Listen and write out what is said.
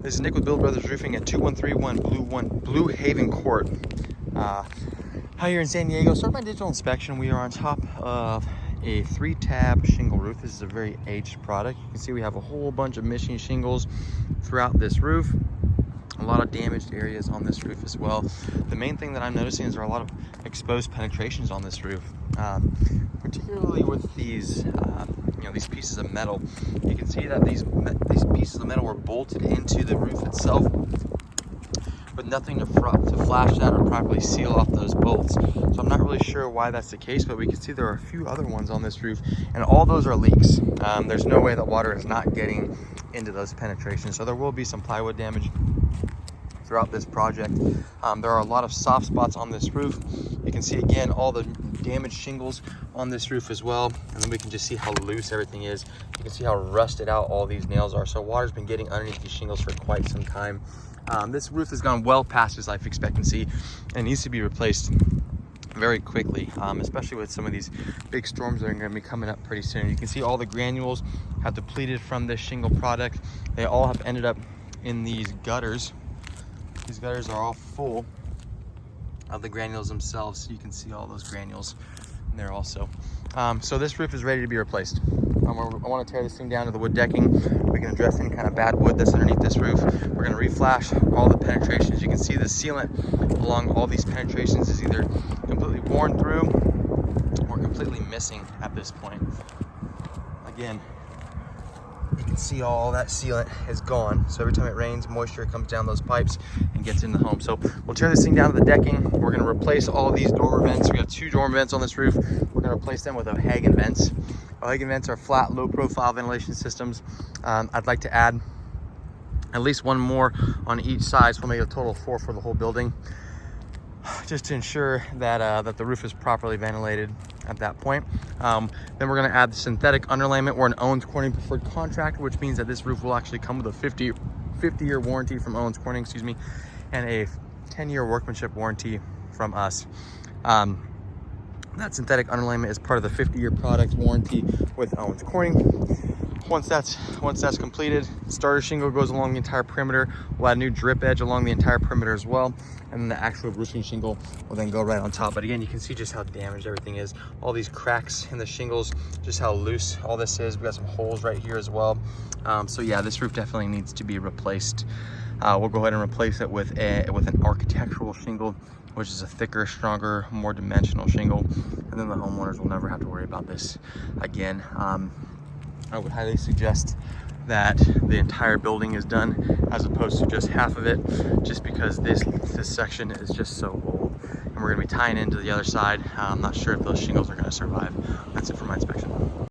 This is Nick with Bill Brothers Roofing at 2131 Bluehaven Court. Out here in San Diego. Start my digital inspection. We are on top of a 3-tab shingle roof. This is a very aged product. You can see we have a whole bunch of missing shingles throughout this roof. A lot of damaged areas on this roof as well. The main thing that I'm noticing is there are a lot of exposed penetrations on this roof, particularly with these these pieces of metal. You can see that these pieces of metal were bolted into the roof itself with nothing to flash that or properly seal off those bolts. So I'm not really sure why that's the case, but we can see there are a few other ones on this roof, and all those are leaks. There's no way that water is not getting into those penetrations. So there will be some plywood damage throughout this project. There are a lot of soft spots on this roof. You can see again all the damaged shingles on this roof as well, and then we can just see how loose everything is. You can see how rusted out all these nails are. So water's been getting underneath these shingles for quite some time. This roof has gone well past its life expectancy and needs to be replaced very quickly, especially with some of these big storms that are going to be coming up pretty soon. You can see all the granules have depleted from this shingle product. They all have ended up in these gutters. These gutters are all full of the granules themselves. So you can see all those granules in there also. So this roof is ready to be replaced. I want to tear this thing down to the wood decking. We can address any kind of bad wood that's underneath this roof. We're going to reflash all the penetrations. You can see the sealant along all these penetrations is either completely worn through or completely missing at this point. Again, you can see all that sealant is gone. So every time it rains, moisture comes down those pipes and gets in the home. So we'll tear this thing down to the decking. We're going to replace all of these dormer vents. We have 2 dormer vents on this roof. We're going to replace them with Bluehaven vents. Bluehaven vents are flat, low profile ventilation systems. I'd like to add at least 1 more on each side, so we'll make a total of 4 for the whole building, just to ensure that that the roof is properly ventilated at that point. Then we're going to add the synthetic underlayment. We're an Owens Corning preferred contractor, which means that this roof will actually come with a 50-year warranty from Owens Corning, and a 10-year workmanship warranty from us. That synthetic underlayment is part of the 50-year product warranty with Owens Corning. Once that's completed, starter shingle goes along the entire perimeter. We'll add a new drip edge along the entire perimeter as well, and then the actual roofing shingle will then go right on top. But again, you can see just how damaged everything is. All these cracks in the shingles, just how loose all this is. We got some holes right here as well. So yeah, this roof definitely needs to be replaced. We'll go ahead and replace it with an architectural shingle, which is a thicker, stronger, more dimensional shingle, and then the homeowners will never have to worry about this again. I would highly suggest that the entire building is done as opposed to just half of it, just because this section is just so old, and we're going to be tying into the other side. I'm not sure if those shingles are going to survive. That's it for my inspection.